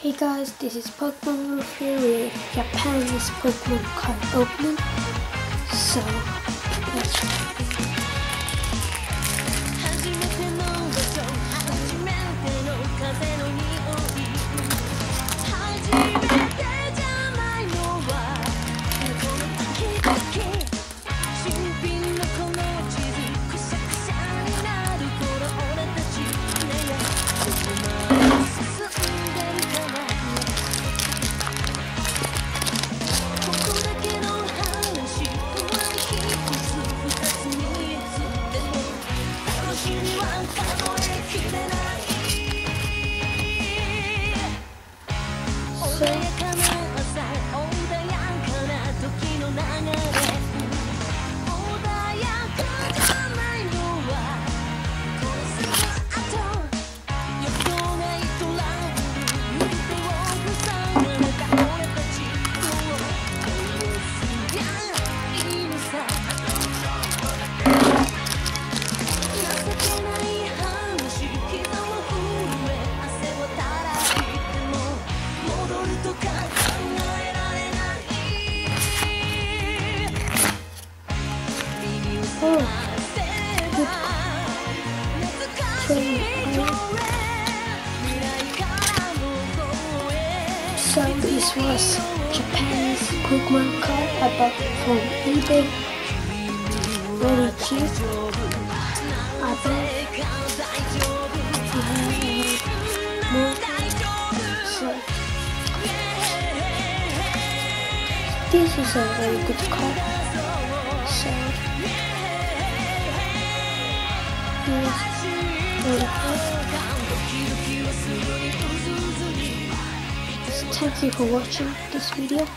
Hey guys, this is Pokemon Review with Japaneese Pokemon card opening. So, let's try. So this was Japanese Pokemon card I bought from eBay. Really cute. I bet more. So this is a very good card. So thank you for watching this video.